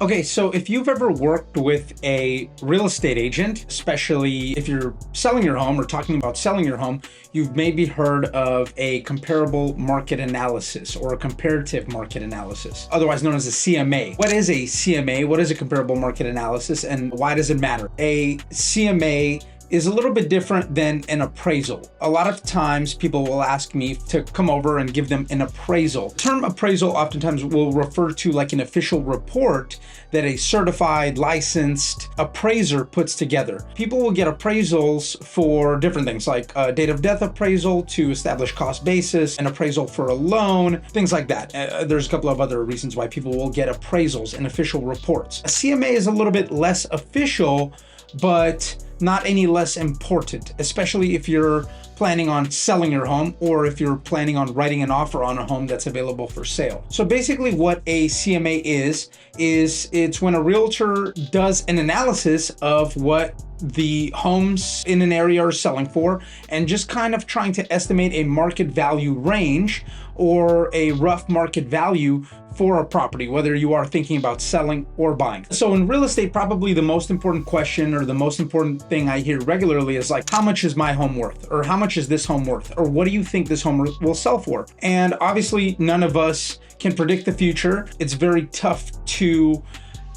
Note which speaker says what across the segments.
Speaker 1: Okay, so if you've ever worked with a real estate agent, especially if you're selling your home or talking about selling your home, you've maybe heard of a comparable market analysis or a comparative market analysis, otherwise known as a CMA. What is a CMA? What is a comparable market analysis, and why does it matter? A CMA is a little bit different than an appraisal. A lot of times people will ask me to come over and give them an appraisal. The term appraisal oftentimes will refer to like an official report that a certified, licensed appraiser puts together. People will get appraisals for different things like a date of death appraisal to establish cost basis, an appraisal for a loan, things like that. There's a couple of other reasons why people will get appraisals and official reports. A CMA is a little bit less official, but not any less important, especially if you're planning on selling your home or if you're planning on writing an offer on a home that's available for sale. So basically what a CMA is it's when a realtor does an analysis of what the homes in an area are selling for and just kind of trying to estimate a market value range or a rough market value for a property, whether you are thinking about selling or buying. So in real estate, probably the most important question or the most important thing I hear regularly is like, how much is my home worth? Or how much is this home worth? Or what do you think this home will sell for? And obviously none of us can predict the future. It's very tough to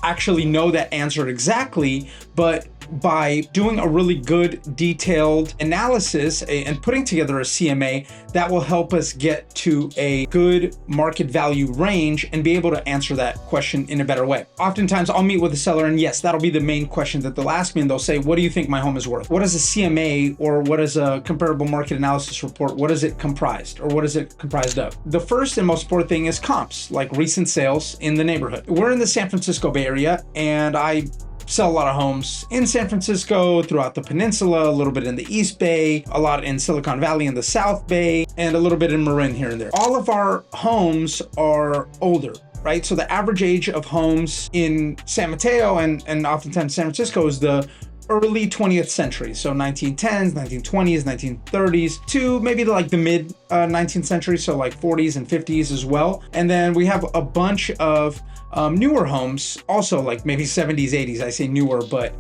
Speaker 1: actually know that answer exactly, but by doing a really good detailed analysis and putting together a CMA, that will help us get to a good market value range and be able to answer that question in a better way. Oftentimes I'll meet with the seller and yes, that'll be the main question that they'll ask me, and they'll say, what do you think my home is worth? What is a CMA, or what is a comparable market analysis report? What is it comprised, or what is it comprised of? The first and most important thing is comps, like recent sales in the neighborhood. We're in the San Francisco Bay Area, and I sell a lot of homes in San Francisco, throughout the peninsula, a little bit in the East Bay, a lot in Silicon Valley in the South Bay, and a little bit in Marin here and there. All of our homes are older, right? So the average age of homes in San Mateo and oftentimes San Francisco is the early 20th century. So 1910s, 1920s, 1930s to maybe like the mid 19th century. So like 40s and 50s as well. And then we have a bunch of newer homes, also like maybe 70s, 80s. I say newer, but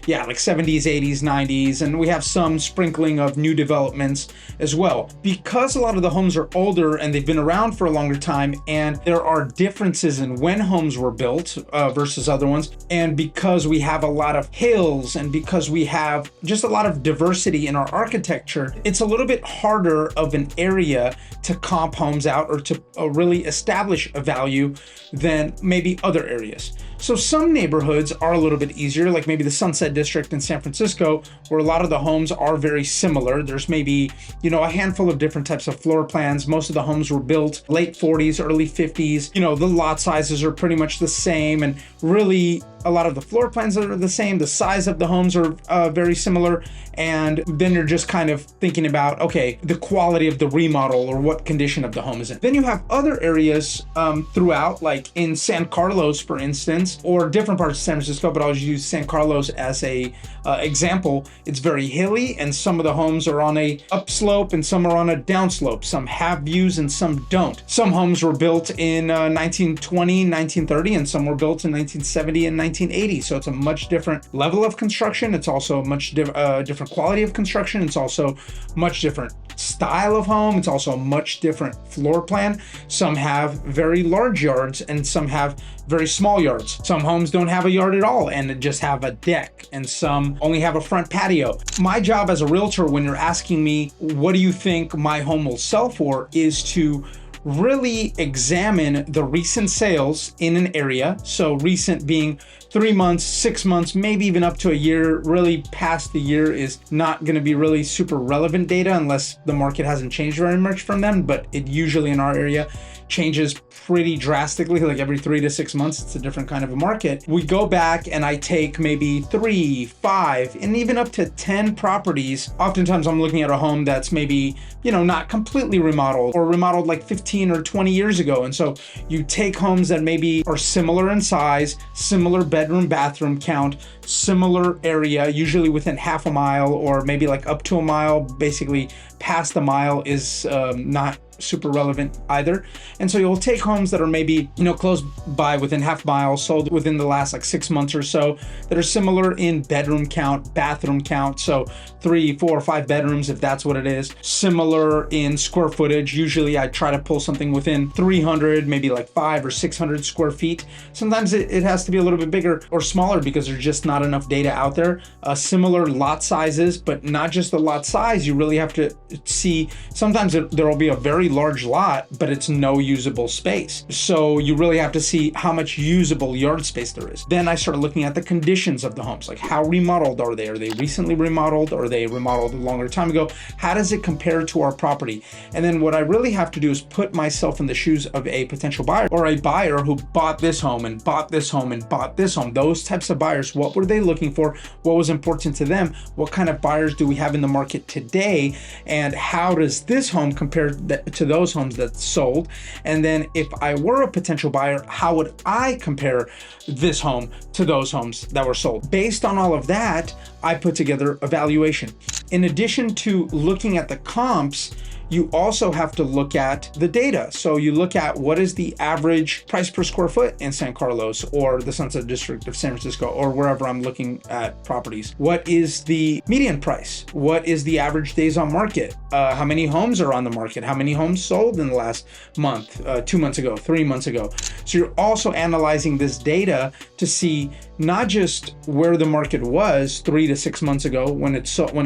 Speaker 1: yeah, like 70s, 80s, 90s. And we have some sprinkling of new developments as well. Because a lot of the homes are older and they've been around for a longer time, and there are differences in when homes were built versus other ones. And because we have a lot of hills and because we have just a lot of diversity in our architecture, it's a little bit harder of an area to comp homes out or to really establish a value than maybe other areas. So some neighborhoods are a little bit easier, like maybe the Sunset District in San Francisco, where a lot of the homes are very similar. There's maybe, a handful of different types of floor plans. Most of the homes were built late 40s, early 50s. The lot sizes are pretty much the same, and really a lot of the floor plans are the same. The size of the homes are very similar. And then you're just kind of thinking about, okay, the quality of the remodel or what condition of the home is in. Then you have other areas throughout, like in San Carlos, for instance, or different parts of San Francisco, but I'll use San Carlos as a example. It's very hilly, and some of the homes are on a upslope and some are on a downslope. Some have views and some don't. Some homes were built in 1920, 1930, and some were built in 1970 and 1980. So it's a much different level of construction. It's also a much different quality of construction. It's also much different style of home. It's also a much different floor plan. Some have very large yards and some have very small yards. Some homes don't have a yard at all and just have a deck, and some only have a front patio. My job as a realtor, when you're asking me, what do you think my home will sell for, is to really examine the recent sales in an area. So recent being 3 months, 6 months, maybe even up to a year. Really past the year is not going to be really super relevant data unless the market hasn't changed very much from then, but it usually in our area changes pretty drastically, like every 3 to 6 months. It's a different kind of a market. We go back and I take maybe 3, 5, and even up to 10 properties. Oftentimes I'm looking at a home that's maybe, not completely remodeled or remodeled like 15 or 20 years ago. And so you take homes that maybe are similar in size, similar bedroom, bathroom count, similar area, usually within half a mile or maybe like up to a mile. Basically past the mile is not super relevant either. And so you'll take homes that are maybe, close by within half mile, sold within the last like 6 months or so, that are similar in bedroom count, bathroom count. So 3, 4, 5 bedrooms, if that's what it is. Similar in square footage. Usually I try to pull something within 300, maybe like 500 or 600 square feet. Sometimes it has to be a little bit bigger or smaller because there's just not enough data out there. Similar lot sizes, but not just the lot size. You really have to see, sometimes there will be a very large lot, but it's no usable space. So you really have to see how much usable yard space there is. Then I started looking at the conditions of the homes, like how remodeled are they? Are they recently remodeled? Or are they remodeled a longer time ago? How does it compare to our property? And then what I really have to do is put myself in the shoes of a potential buyer or a buyer who bought this home and bought this home and bought this home. Those types of buyers, what were they looking for? What was important to them? What kind of buyers do we have in the market today? And how does this home compare to those homes that sold? And then if I were a potential buyer, how would I compare this home to those homes that were sold? Based on all of that, I put together a valuation. In addition to looking at the comps, you also have to look at the data. So you look at what is the average price per square foot in San Carlos or the Sunset District of San Francisco or wherever I'm looking at properties. What is the median price? What is the average days on market? How many homes are on the market? How many homes sold in the last month, 2 months ago, 3 months ago? So you're also analyzing this data to see not just where the market was 3 to 6 months ago when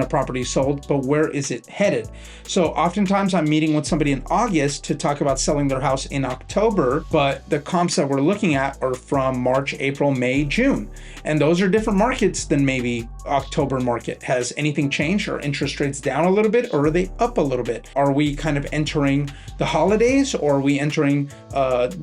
Speaker 1: a property sold, but where is it headed? So oftentimes I'm meeting with somebody in August to talk about selling their house in October, but the comps that we're looking at are from March, April, May, June. And those are different markets than maybe October market. Has anything changed? Are interest rates down a little bit or are they up a little bit? Are we kind of entering the holidays or are we entering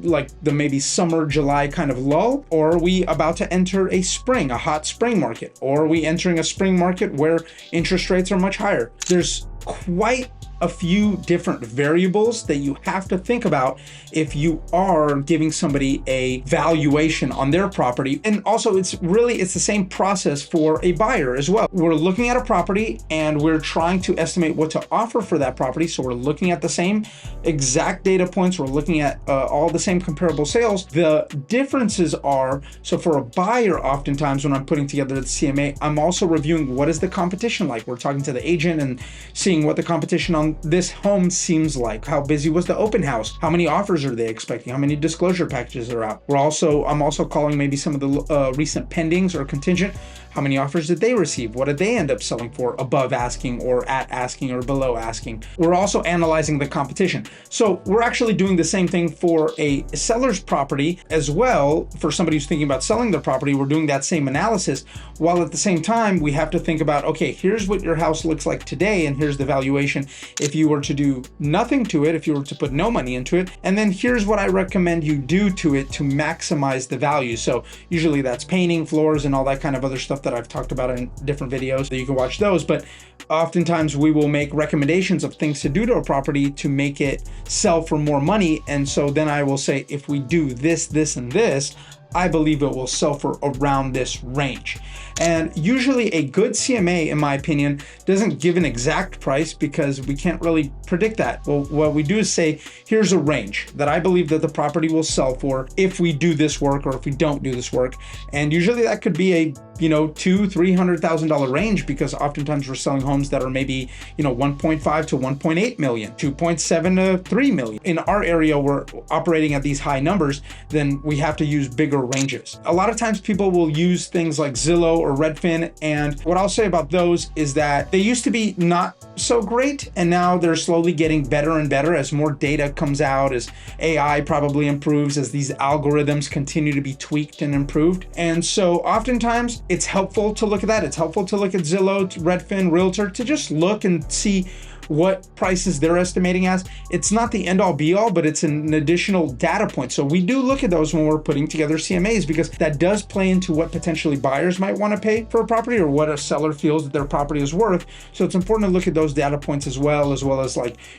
Speaker 1: like the maybe summer, July kind of lull? Or are we about to enter a spring, a hot spring market? Or are we entering a spring market where interest rates are much higher? There's quite a few different variables that you have to think about if you are giving somebody a valuation on their property. And also it's the same process for a buyer as well. We're looking at a property and we're trying to estimate what to offer for that property. So we're looking at the same exact data points. We're looking at all the same comparable sales. The differences are, so for a buyer, oftentimes when I'm putting together the CMA, I'm also reviewing what is the competition like. We're talking to the agent and seeing what the competition on this home seems like. How busy was the open house? How many offers are they expecting? How many disclosure packages are out? I'm also calling maybe some of the recent pendings or contingent. How many offers did they receive? What did they end up selling for above asking or at asking or below asking? We're also analyzing the competition. So we're actually doing the same thing for a seller's property as well. For somebody who's thinking about selling their property, we're doing that same analysis, while at the same time, we have to think about, okay, here's what your house looks like today, and here's the valuation if you were to do nothing to it, if you were to put no money into it, and then here's what I recommend you do to it to maximize the value. So usually that's painting, floors, and all that kind of other stuff that I've talked about in different videos. You can watch those, but oftentimes we will make recommendations of things to do to a property to make it sell for more money. And so then I will say, if we do this, this, and this, I believe it will sell for around this range. And usually a good CMA, in my opinion, doesn't give an exact price because we can't really predict that. Well, what we do is say, here's a range that I believe that the property will sell for if we do this work or if we don't do this work. And usually that could be a $200,000-$300,000 range, because oftentimes we're selling homes that are maybe 1.5 to 1.8 million, 2.7 to 3 million. In our area, we're operating at these high numbers, then we have to use bigger ranges. A lot of times people will use things like Zillow or Redfin, and what I'll say about those is that they used to be not so great, and now they're slowly getting better and better as more data comes out, as AI probably improves, as these algorithms continue to be tweaked and improved. And so oftentimes it's helpful to look at that. It's helpful to look at Zillow, Redfin, Realtor, to just look and see what prices they're estimating as. It's not the end all be all, but it's an additional data point. So we do look at those when we're putting together CMAs, because that does play into what potentially buyers might want to pay for a property or what a seller feels that their property is worth. So it's important to look at those data points as well as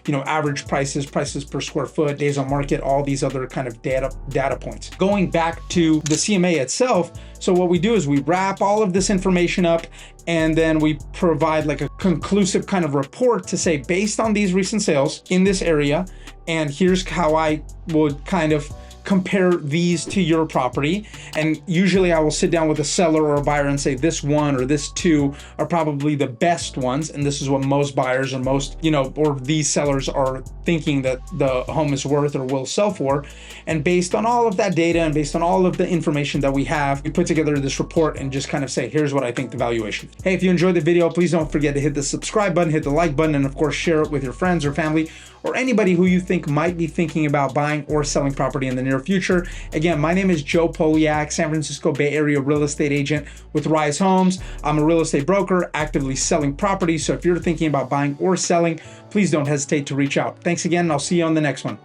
Speaker 1: average prices per square foot, days on market, all these other kind of data points. Going back to the CMA itself, so what we do is we wrap all of this information up, and then we provide like a conclusive kind of report to say, based on these recent sales in this area And here's how I would kind of compare these to your property. And usually I will sit down with a seller or a buyer and say this one or this two are probably the best ones. And this is what most buyers or most, or these sellers are thinking that the home is worth or will sell for. And based on all of that data and based on all of the information that we have, we put together this report and just kind of say, here's what I think the valuation. Hey, if you enjoyed the video, please don't forget to hit the subscribe button, hit the like button, and of course, share it with your friends or family or anybody who you think might be thinking about buying or selling property in the near future. Again, my name is Joe Poliak, San Francisco Bay Area real estate agent with Rise Homes. I'm a real estate broker actively selling properties. So if you're thinking about buying or selling, please don't hesitate to reach out. Thanks again, and I'll see you on the next one.